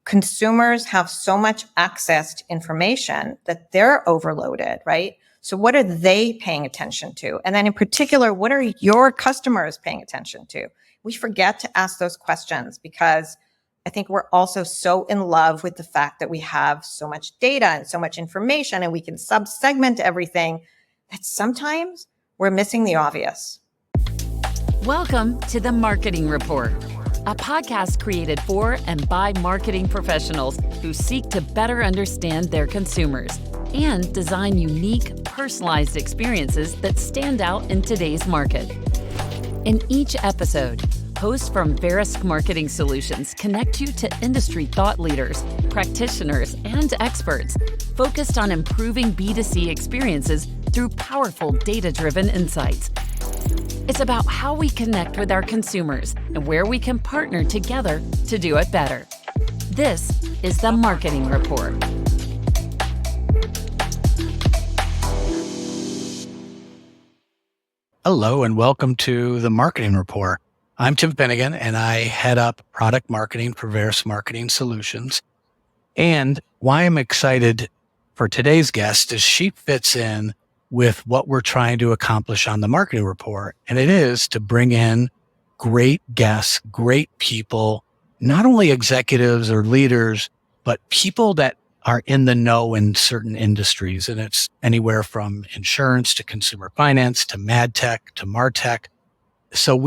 consumers have so much access to information that they're overloaded, right? So what are they paying attention to? And then in particular, what are your customers paying attention to? We forget to ask those questions because I think we're also so in love with the fact that we have so much data and so much information and we can sub-segment everything that sometimes we're missing the obvious. Welcome to the Marketing Rapport, a podcast created for and by marketing professionals who seek to better understand their consumers and design unique, personalized experiences that stand out in today's market. In each episode, hosts from Verisk Marketing Solutions connect you to industry thought leaders, practitioners, and experts focused on improving B2C experiences through powerful data-driven insights. It's about how we connect with our consumers and where we can partner together to do it better. This is the Marketing Rapport. Hello and welcome to the Marketing Rapport. I'm Tim Finnigan and I head up product marketing for Verisk Marketing Solutions. And why I'm excited for today's guest is she fits in with what we're trying to accomplish on the Marketing Rapport. And it is to bring in great guests, great people, not only executives or leaders, but people that are in the know in certain industries. And it's anywhere from insurance to consumer finance to mad tech to martech. So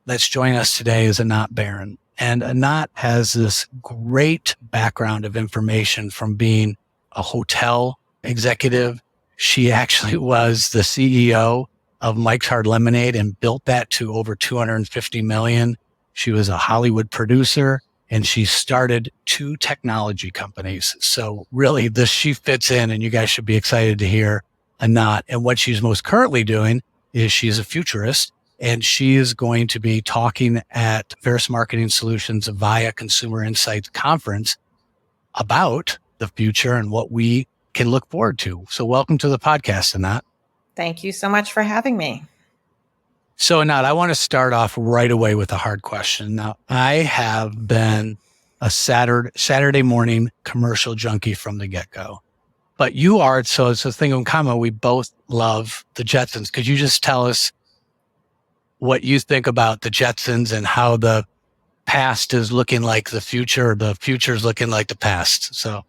that's joining us today is Anat Baron. And Anat has this great background of information from being a hotel executive. She actually was the CEO of Mike's Hard Lemonade and built that to over 250 million. She was a Hollywood producer and she started 2 technology companies. So really she fits in and you guys should be excited to hear Anat. And what she's most currently doing is she's a futurist and she is going to be talking at Verisk Marketing Solutions via Consumer Insights Conference about the future and what we can look forward to. So welcome to the podcast, Anat. Thank you so much for having me. So Anat, I want to start off right away with a hard question. Now, I have been a Saturday morning commercial junkie from the get-go, but you are, so it's a thing in common. We both love the Jetsons. Could you just tell us what you think about the Jetsons and how the past is looking like the future, or the future is looking like the past? So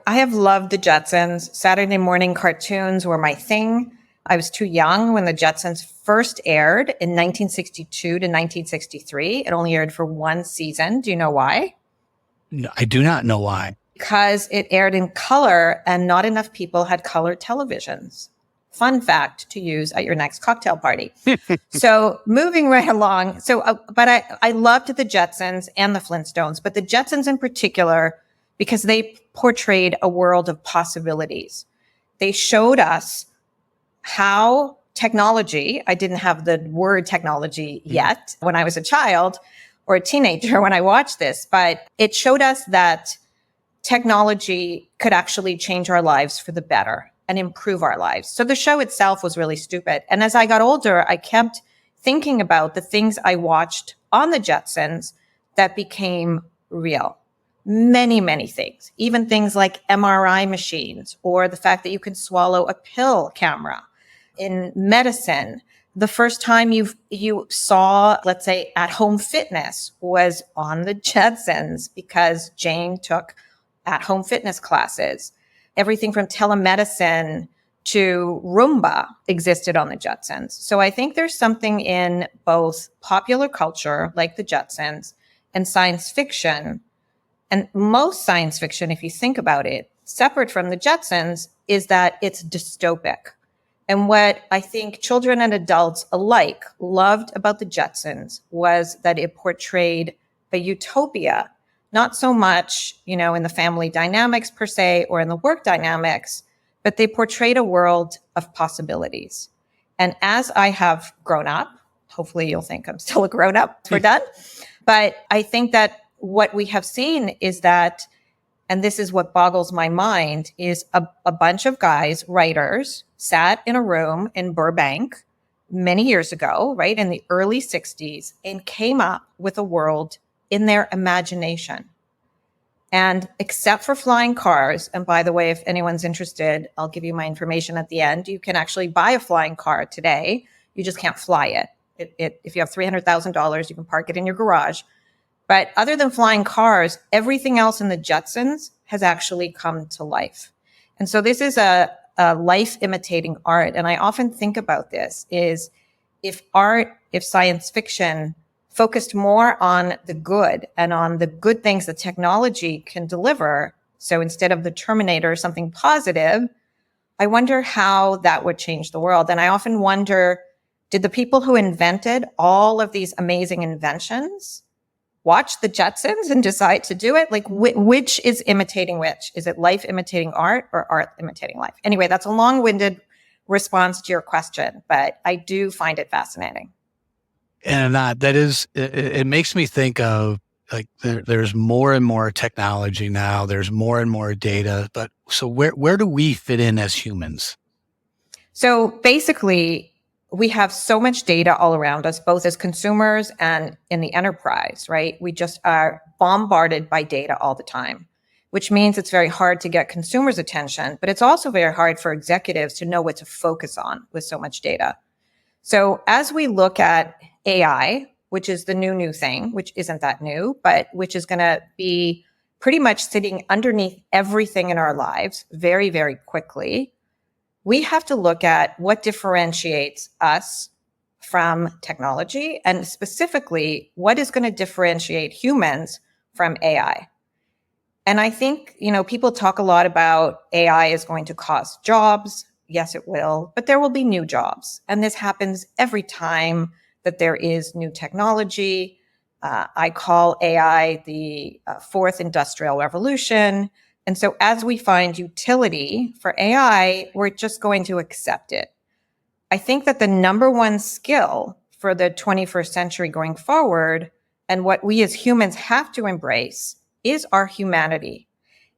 I have loved the Jetsons. Saturday morning cartoons were my thing. I was too young when the Jetsons first aired in 1962 to 1963. It only aired for 1 season. Do you know why? No, I do not know why. Because it aired in color and not enough people had color televisions. Fun fact to use at your next cocktail party. So moving right along. But I loved the Jetsons and the Flintstones, but the Jetsons in particular, because they portrayed a world of possibilities. They showed us how technology, I didn't have the word technology yet when I was a child or a teenager when I watched this, but it showed us that technology could actually change our lives for the better and improve our lives. So the show itself was really stupid. And as I got older, I kept thinking about the things I watched on the Jetsons that became real. Many, many things, even things like MRI machines or the fact that you can swallow a pill camera. In medicine, the first time you saw, let's say, at-home fitness was on the Jetsons because Jane took at-home fitness classes. Everything from telemedicine to Roomba existed on the Jetsons. So I think there's something in both popular culture, like the Jetsons, and science fiction. And most science fiction, if you think about it, separate from the Jetsons, is that it's dystopic. And what I think children and adults alike loved about the Jetsons was that it portrayed a utopia, not so much, in the family dynamics per se or in the work dynamics, but they portrayed a world of possibilities. And as I have grown up, hopefully you'll think I'm still a grown up, we're done. But I think that what we have seen is that, and this is what boggles my mind, is a bunch of guys, writers, sat in a room in Burbank many years ago, right, in the early 60s, and came up with a world in their imagination. And except for flying cars, and by the way, if anyone's interested, I'll give you my information at the end. You can actually buy a flying car today. You just can't fly it. If you have $300,000, you can park it in your garage. But other than flying cars, everything else in the Jetsons has actually come to life. And so this is a life imitating art. And I often think about this is if science fiction focused more on the good and on the good things that technology can deliver. So instead of the Terminator, something positive, I wonder how that would change the world. And I often wonder, did the people who invented all of these amazing inventions watch the Jetsons and decide to do it? Like which is imitating which? Is it life imitating art or art imitating life? Anyway, that's a long-winded response to your question, but I do find it fascinating. And that is, it makes me think of like there's more and more technology now. There's more and more data. But so where do we fit in as humans? So basically, we have so much data all around us, both as consumers and in the enterprise, right? We just are bombarded by data all the time, which means it's very hard to get consumers' attention, but it's also very hard for executives to know what to focus on with so much data. So as we look at AI, which is the new thing, which isn't that new, but which is going to be pretty much sitting underneath everything in our lives very, very quickly, we have to look at what differentiates us from technology and specifically what is going to differentiate humans from AI. And I think, people talk a lot about AI is going to cost jobs. Yes, it will, but there will be new jobs. And this happens every time that there is new technology. I call AI the fourth industrial revolution. And so as we find utility for AI, we're just going to accept it. I think that the number one skill for the 21st century going forward, and what we as humans have to embrace, is our humanity.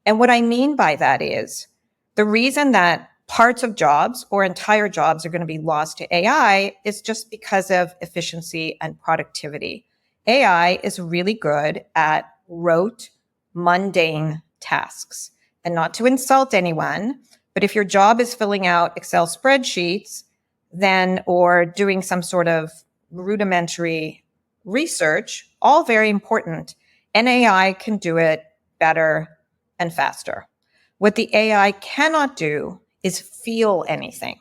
And what I mean by that is the reason that parts of jobs or entire jobs are going to be lost to AI is just because of efficiency and productivity. AI is really good at rote, mundane tasks. And not to insult anyone, but if your job is filling out Excel spreadsheets, or doing some sort of rudimentary research, all very important, and AI can do it better and faster. What the AI cannot do is feel anything.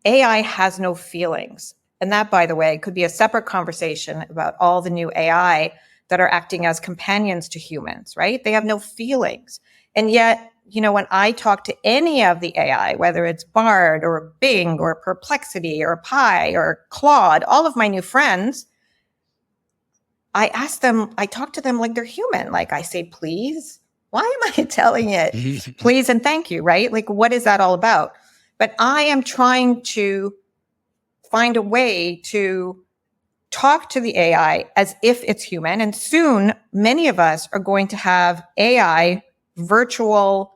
AI has no feelings. And that, by the way, could be a separate conversation about all the new AI that are acting as companions to humans, right? They have no feelings. And yet, when I talk to any of the AI, whether it's Bard or Bing or Perplexity or Pi or Claude, all of my new friends, I talk to them like they're human. Like I say, please, why am I telling it please and thank you, right? Like, what is that all about? But I am trying to find a way to talk to the AI as if it's human. And soon, many of us are going to have AI virtual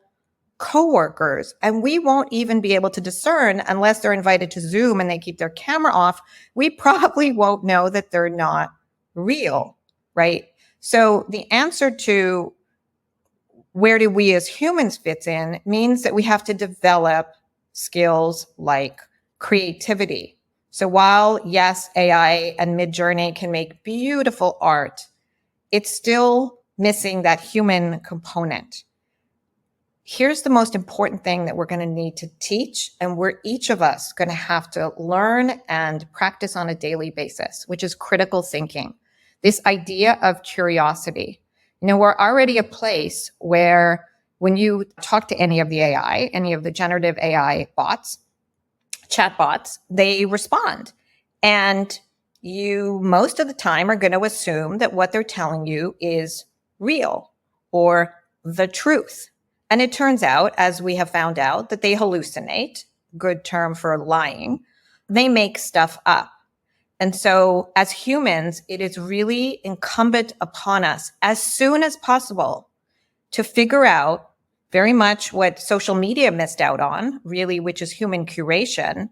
coworkers, and we won't even be able to discern unless they're invited to Zoom and they keep their camera off. We probably won't know that they're not real, right? So the answer to where do we as humans fit in means that we have to develop skills like creativity. So while, yes, AI and Midjourney can make beautiful art, it's still missing that human component. Here's the most important thing that we're going to need to teach, and we're each of us going to have to learn and practice on a daily basis, which is critical thinking. This idea of curiosity. We're already a place where when you talk to any of the AI, any of the generative AI bots, chatbots, they respond. And you most of the time are going to assume that what they're telling you is real or the truth. And it turns out, as we have found out, that they hallucinate, good term for lying. They make stuff up. And so as humans, it is really incumbent upon us as soon as possible to figure out very much what social media missed out on, really, which is human curation.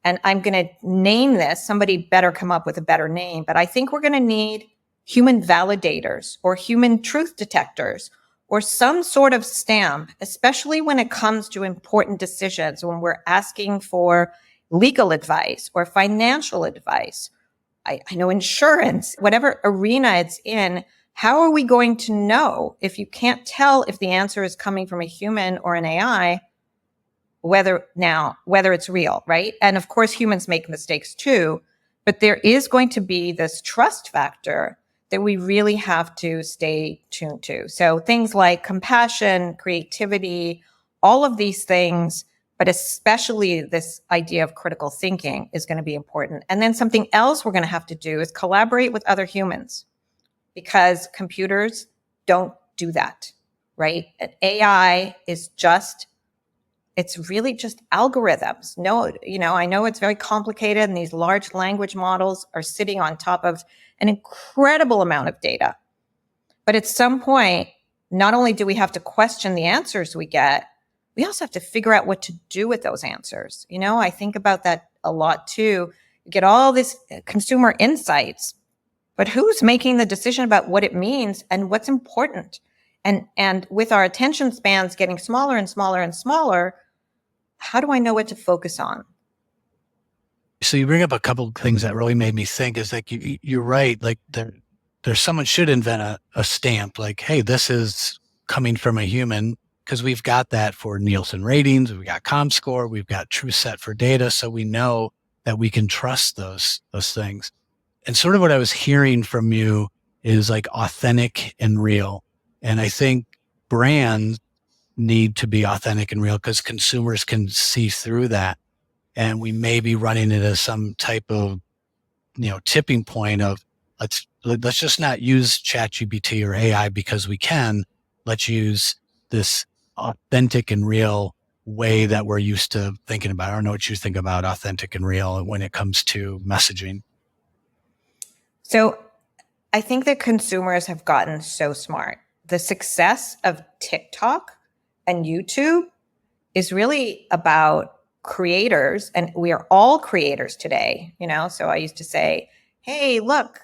And I'm going to name this, somebody better come up with a better name, but I think we're going to need human validators or human truth detectors or some sort of stamp, especially when it comes to important decisions, when we're asking for legal advice or financial advice. I know insurance, whatever arena it's in, how are we going to know if you can't tell if the answer is coming from a human or an AI, whether it's real, right? And of course, humans make mistakes too, but there is going to be this trust factor that we really have to stay tuned to. So things like compassion, creativity, all of these things, but especially this idea of critical thinking is going to be important. And then something else we're going to have to do is collaborate with other humans, because computers don't do that, right? And AI is it's really just algorithms. No, I know it's very complicated, and these large language models are sitting on top of an incredible amount of data. But at some point, not only do we have to question the answers we get, we also have to figure out what to do with those answers. I think about that a lot too. You get all this consumer insights, but who's making the decision about what it means and what's important? And with our attention spans getting smaller and smaller and smaller, how do I know what to focus on? So you bring up a couple of things that really made me think. Is like you're right. Like there's someone should invent a stamp like, hey, this is coming from a human, because we've got that for Nielsen ratings, we've got ComScore, we've got TrueSet for data, so we know that we can trust those things. And sort of what I was hearing from you is like authentic and real. And I think brands need to be authentic and real because consumers can see through that. And we may be running into some type of, tipping point of let's just not use ChatGPT or AI because we can. Let's use this authentic and real way that we're used to thinking about. I don't know what you think about authentic and real when it comes to messaging. So I think that consumers have gotten so smart. The success of TikTok and YouTube is really about creators, and we are all creators today, So I used to say, hey, look,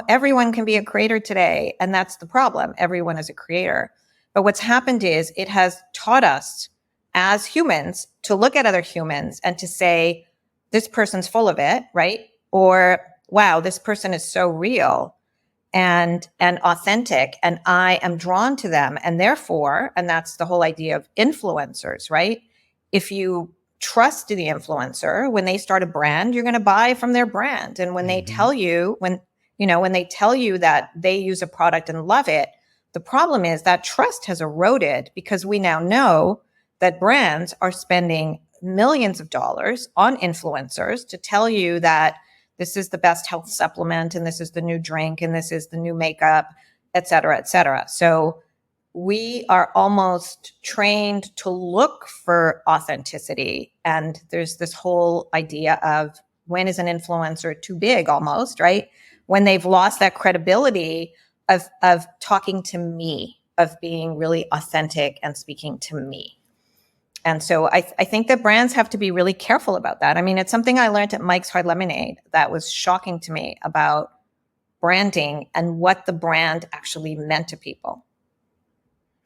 everyone can be a creator today. And that's the problem. Everyone is a creator. But what's happened is it has taught us as humans to look at other humans and to say, this person's full of it, right? Or, wow, this person is so real and authentic, and I am drawn to them. And therefore, and that's the whole idea of influencers, right? If you trust the influencer, when they start a brand, you're going to buy from their brand. And when they tell you, when they tell you that they use a product and love it, the problem is that trust has eroded because we now know that brands are spending millions of dollars on influencers to tell you that this is the best health supplement, and this is the new drink, and this is the new makeup, et cetera, et cetera. So we are almost trained to look for authenticity. And there's this whole idea of when is an influencer too big almost, right? When they've lost that credibility of talking to me, of being really authentic and speaking to me. And so I think that brands have to be really careful about that. I mean, it's something I learned at Mike's Hard Lemonade that was shocking to me about branding and what the brand actually meant to people.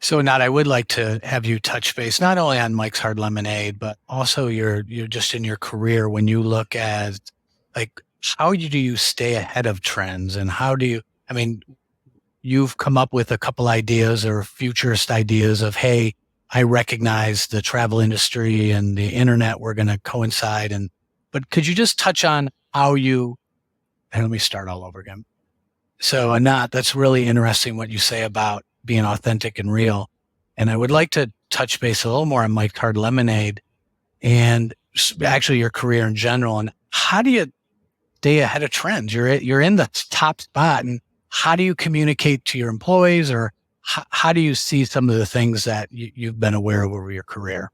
So, Anat, I would like to have you touch base not only on Mike's Hard Lemonade, but also you're just in your career when you look at like how do you stay ahead of trends, and you've come up with a couple ideas or futurist ideas of, hey, I recognize the travel industry and the internet were going to coincide. But could you just touch on how and let me start all over again. So, Anat, that's really interesting what you say about being authentic and real. And I would like to touch base a little more on Mike's Hard Lemonade and actually your career in general. And how do you stay ahead of trends? You're in the top spot, and how do you communicate to your employees, or how do you see some of the things that you've been aware of over your career?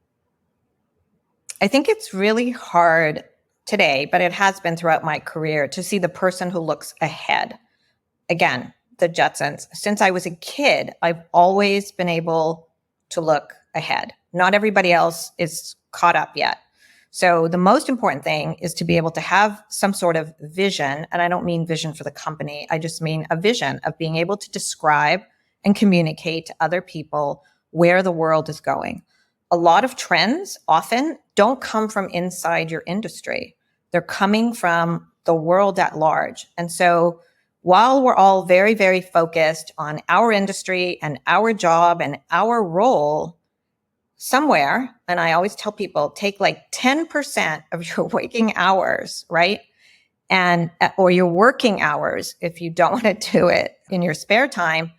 I think it's really hard today, but it has been throughout my career to see the person who looks ahead. Again, the Jetsons. Since I was a kid, I've always been able to look ahead. Not everybody else is caught up yet. So the most important thing is to be able to have some sort of vision. And I don't mean vision for the company. I just mean a vision of being able to describe and communicate to other people where the world is going. A lot of trends often don't come from inside your industry. They're coming from the world at large. And so while we're all very, very focused on our industry and our job and our role, somewhere, and I always tell people, take like 10% of your waking hours, right? And, or your working hours, if you don't want to do it in your spare time,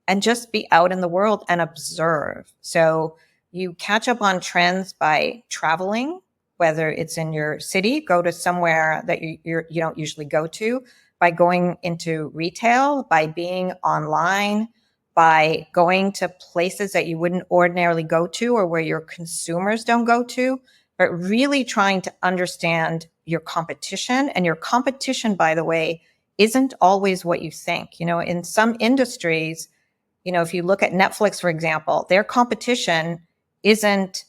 and just be out in the world and observe. So you catch up on trends by traveling, whether it's in your city, go to somewhere that you don't usually go to, by going into retail, by being online, by going to places that you wouldn't ordinarily go to or where your consumers don't go to, but really trying to understand your competition. And your competition, by the way, isn't always what you think. You know, in some industries, you know, if you look at Netflix, for example, their competition isn't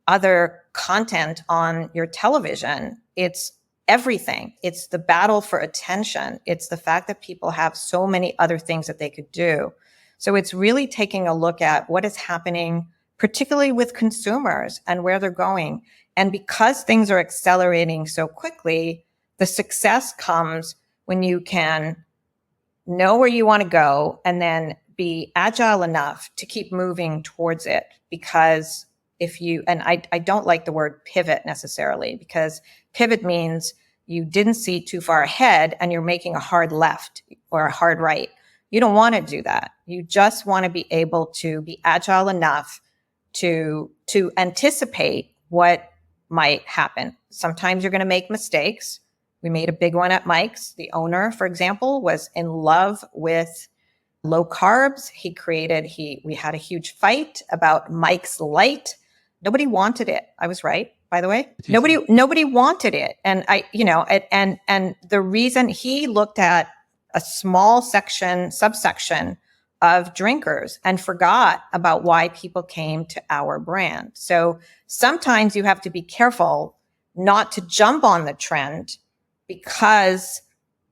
other content on your television. It's everything. It's the battle for attention. It's the fact that people have so many other things that they could do. So it's really taking a look at what is happening, particularly with consumers and where they're going. And because things are accelerating so quickly, the success comes when you can know where you want to go and then be agile enough to keep moving towards it. Because if you, and I don't like the word pivot necessarily, because pivot means you didn't see too far ahead and you're making a hard left or a hard right. You don't want to do that. You just want to be able to be agile enough to anticipate what might happen. Sometimes you're going to make mistakes. We made a big one at Mike's. The owner, for example, was in love with low carbs. We had a huge fight about Mike's Light. Nobody wanted it. I was right, by the way. Nobody wanted it. And and the reason he looked at a small subsection of drinkers and forgot about why people came to our brand. So sometimes you have to be careful not to jump on the trend because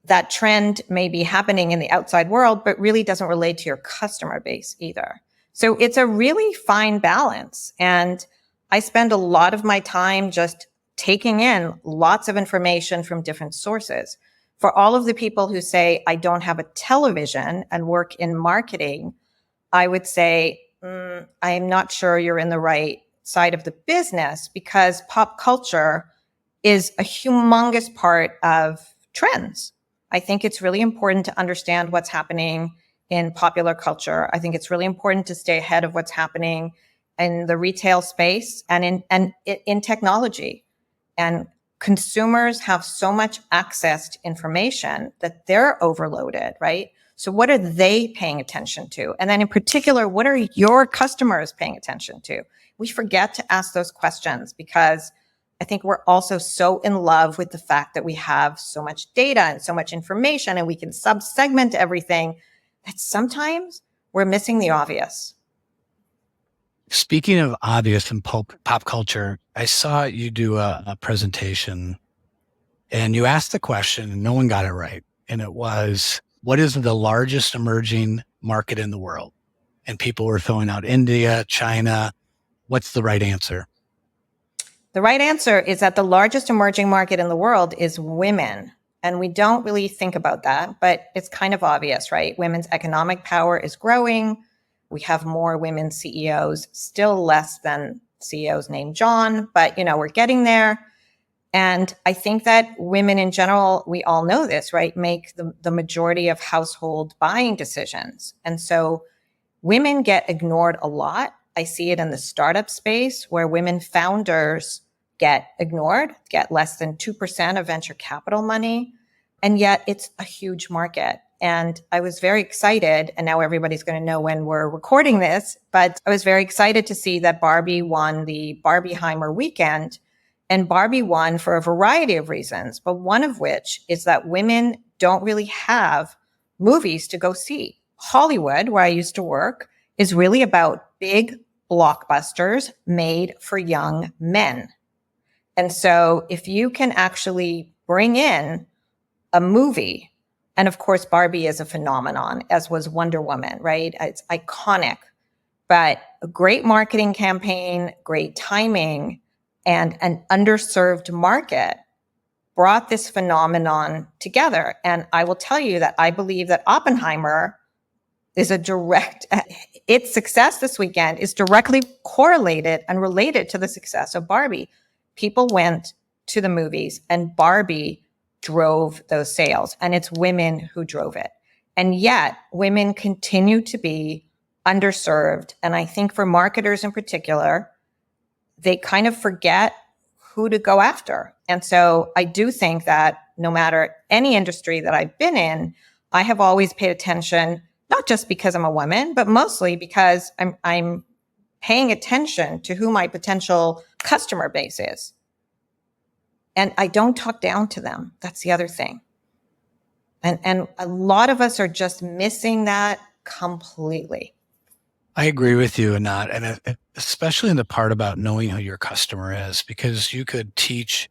that trend may be happening in the outside world, but really doesn't relate to your customer base either. So it's a really fine balance. And I spend a lot of my time just taking in lots of information from different sources. For all of the people who say, I don't have a television and work in marketing, I would say, I'm not sure you're in the right side of the business, because pop culture is a humongous part of trends. I think it's really important to understand what's happening in popular culture. I think it's really important to stay ahead of what's happening in the retail space and in technology. And consumers have so much access to information that they're overloaded, right? So what are they paying attention to? And then in particular, what are your customers paying attention to? We forget to ask those questions because I think we're also so in love with the fact that we have so much data and so much information and we can sub-segment everything that sometimes we're missing the obvious. Speaking of obvious and pop culture, I saw you do a presentation and you asked the question and no one got it right. And it was, what is the largest emerging market in the world? And people were throwing out India, China. What's the right answer? The right answer is that the largest emerging market in the world is women. And we don't really think about that, but it's kind of obvious, right? Women's economic power is growing. We have more women CEOs, still less than CEOs named John, but we're getting there. And I think that women in general, we all know this, right? Make the majority of household buying decisions. And so women get ignored a lot. I see it in the startup space where women founders get ignored, get less than 2% of venture capital money. And yet it's a huge market. And I was very excited, and now everybody's going to know when we're recording this, but I was very excited to see that Barbie won the Barbieheimer weekend. And Barbie won for a variety of reasons, but one of which is that women don't really have movies to go see. Hollywood, where I used to work, is really about big blockbusters made for young men. And so if you can actually bring in a movie And of course, Barbie is a phenomenon, as was Wonder Woman, right? It's iconic, but a great marketing campaign, great timing, and an underserved market brought this phenomenon together. And I will tell you that I believe that Oppenheimer is its success this weekend is directly correlated and related to the success of Barbie. People went to the movies and Barbie drove those sales, and it's women who drove it. And yet women continue to be underserved. And I think for marketers in particular, they kind of forget who to go after. And so I do think that no matter any industry that I've been in, I have always paid attention, not just because I'm a woman, but mostly because I'm paying attention to who my potential customer base is. And I don't talk down to them. That's the other thing. And a lot of us are just missing that completely. I agree with you, Anat, and especially in the part about knowing who your customer is, because you could teach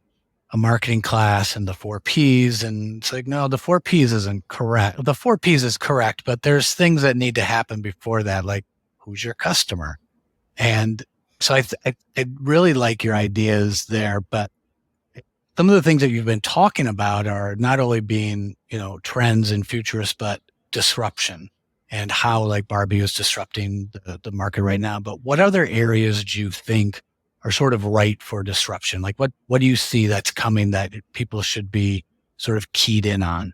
a marketing class and the 4Ps, and it's like, no, the 4Ps isn't correct. The 4Ps is correct, but there's things that need to happen before that, like who's your customer? And so I really like your ideas there, but some of the things that you've been talking about are not only being, trends and futurists, but disruption and how like Barbie is disrupting the market right now. But what other areas do you think are sort of ripe for disruption? Like what do you see that's coming that people should be sort of keyed in on?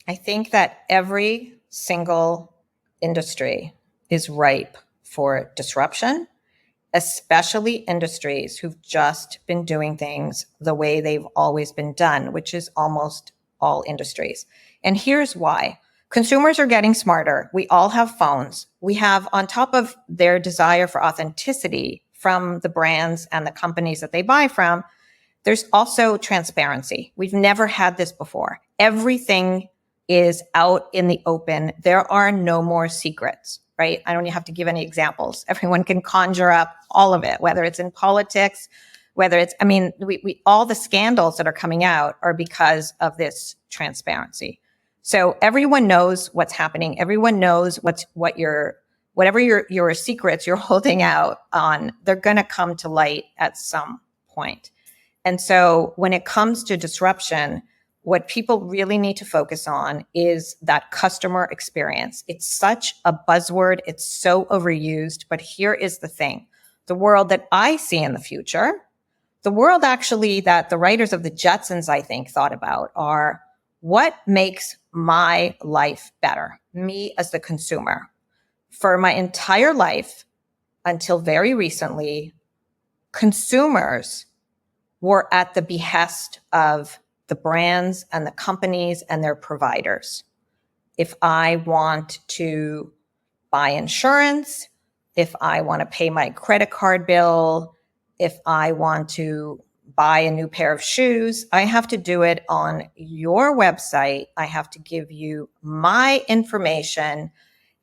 I think that every single industry is ripe for disruption, especially industries who've just been doing things the way they've always been done, which is almost all industries. And here's why. Consumers are getting smarter. We all have phones. We have, on top of their desire for authenticity from the brands and the companies that they buy from, there's also transparency. We've never had this before. Everything is out in the open. There are no more secrets, right? I don't have to give any examples. Everyone can conjure up all of it, whether it's in politics, whether it's, all the scandals that are coming out are because of this transparency. So everyone knows what's happening. Everyone knows whatever your secrets you're holding out on, they're going to come to light at some point. And so when it comes to disruption, what people really need to focus on is that customer experience. It's such a buzzword. It's so overused. But here is the thing. The world that I see in the future, the world actually that the writers of the Jetsons, I think, thought about are what makes my life better, me as the consumer. For my entire life, until very recently, consumers were at the behest of the brands and the companies and their providers. If I want to buy insurance, if I want to pay my credit card bill, if I want to buy a new pair of shoes, I have to do it on your website. I have to give you my information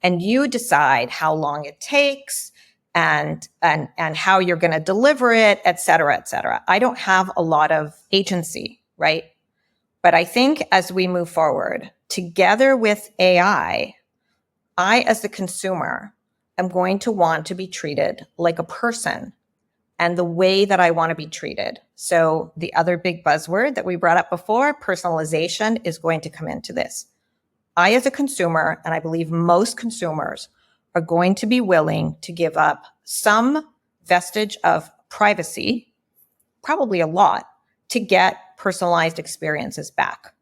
and you decide how long it takes and how you're going to deliver it, et cetera, et cetera. I don't have a lot of agency, right? But I think as we move forward, together with AI, I, as the consumer, am going to want to be treated like a person and the way that I want to be treated. So the other big buzzword that we brought up before, personalization, is going to come into this. I, as a consumer, and I believe most consumers, are going to be willing to give up some vestige of privacy, probably a lot, to get personalized experiences back.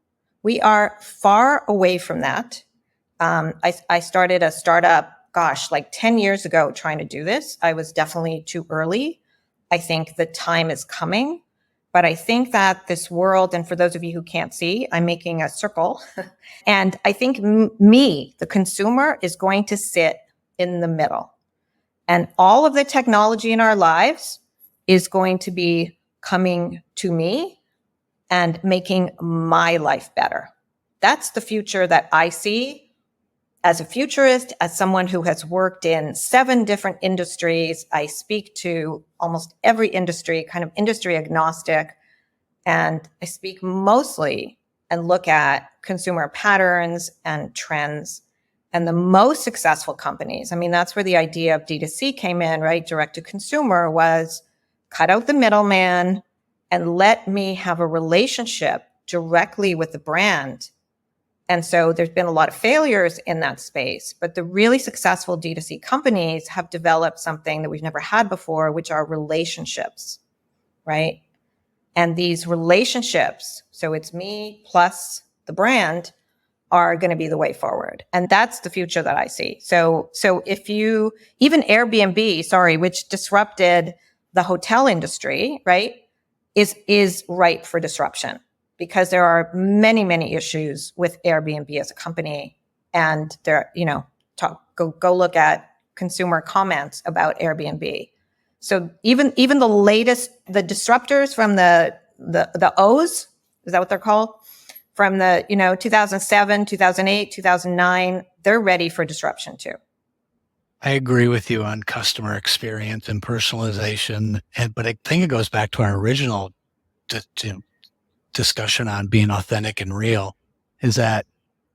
We are far away from that. I started a startup, like 10 years ago trying to do this. I was definitely too early. I think the time is coming, but I think that this world, and for those of you who can't see, I'm making a circle. And I think me, the consumer, is going to sit in the middle. And all of the technology in our lives is going to be coming to me and making my life better. That's the future that I see as a futurist, as someone who has worked in 7 different industries. I speak to almost every industry, kind of industry agnostic, and I speak mostly and look at consumer patterns and trends. And the most successful companies, I mean, that's where the idea of D2C came in, right? Direct to consumer was cut out the middleman and let me have a relationship directly with the brand. And so there's been a lot of failures in that space, but the really successful D2C companies have developed something that we've never had before, which are relationships, right? And these relationships, so it's me plus the brand, are going to be the way forward. And that's the future that I see. So if you, even Airbnb, which disrupted the hotel industry, right, is ripe for disruption, because there are many, many issues with Airbnb as a company. And there, go look at consumer comments about Airbnb. So even the latest, the disruptors from the O's, is that what they're called? From the, 2007, 2008, 2009, they're ready for disruption too. I agree with you on customer experience and personalization. But I think it goes back to our original discussion on being authentic and real, is that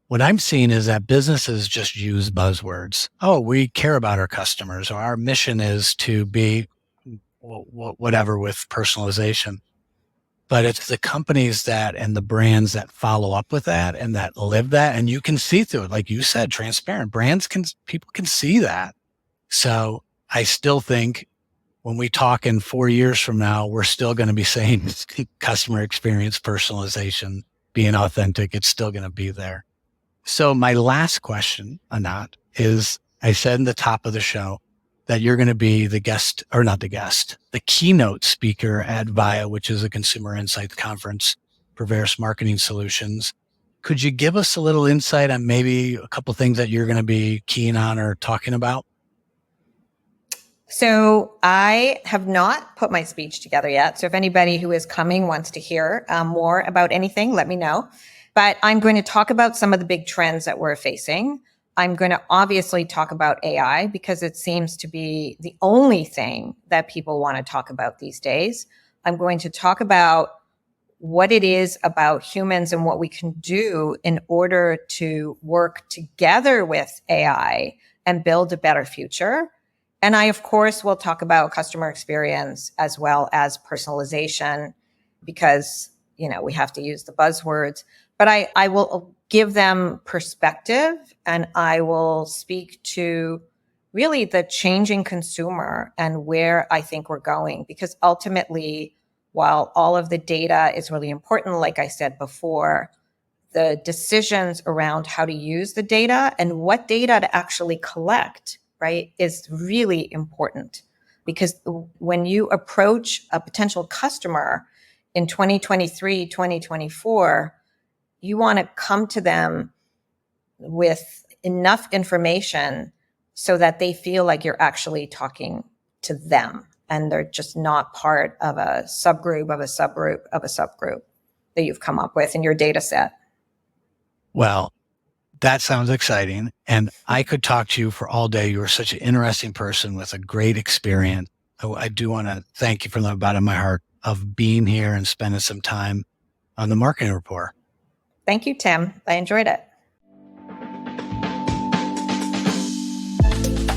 what I'm seeing is that businesses just use buzzwords. Oh, we care about our customers, or our mission is to be whatever with personalization. But it's the companies and the brands that follow up with that and that live that. And you can see through it. Like you said, transparent people can see that. So I still think when we talk in 4 years from now, we're still going to be saying customer experience, personalization, being authentic. It's still going to be there. So my last question, Anat, is I said in the top of the show that you're going to be the keynote speaker at VIA, which is a consumer insights conference for various marketing solutions. Could you give us a little insight on maybe a couple things that you're going to be keen on or talking about? So I have not put my speech together yet. So if anybody who is coming wants to hear more about anything, let me know. But I'm going to talk about some of the big trends that we're facing. I'm going to obviously talk about AI because it seems to be the only thing that people want to talk about these days. I'm going to talk about what it is about humans and what we can do in order to work together with AI and build a better future. And I, of course, will talk about customer experience as well as personalization because, we have to use the buzzwords. But I will give them perspective, and I will speak to really the changing consumer and where I think we're going. Because ultimately, while all of the data is really important, like I said before, the decisions around how to use the data and what data to actually collect, right, is really important. Because when you approach a potential customer in 2023, 2024, you want to come to them with enough information so that they feel like you're actually talking to them and they're just not part of a subgroup of a subgroup of a subgroup that you've come up with in your data set. Well, that sounds exciting. And I could talk to you for all day. You're such an interesting person with a great experience. I do want to thank you from the bottom of my heart of being here and spending some time on the Marketing Rapport. Thank you, Tim. I enjoyed it.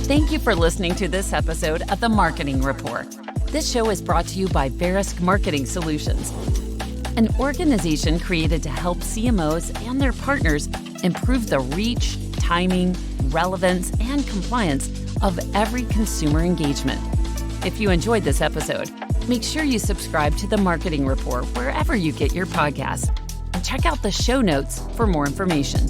Thank you for listening to this episode of the Marketing Rapport. This show is brought to you by Verisk Marketing Solutions, an organization created to help CMOs and their partners improve the reach, timing, relevance, and compliance of every consumer engagement. If you enjoyed this episode, make sure you subscribe to the Marketing Rapport wherever you get your podcasts, and check out the show notes for more information.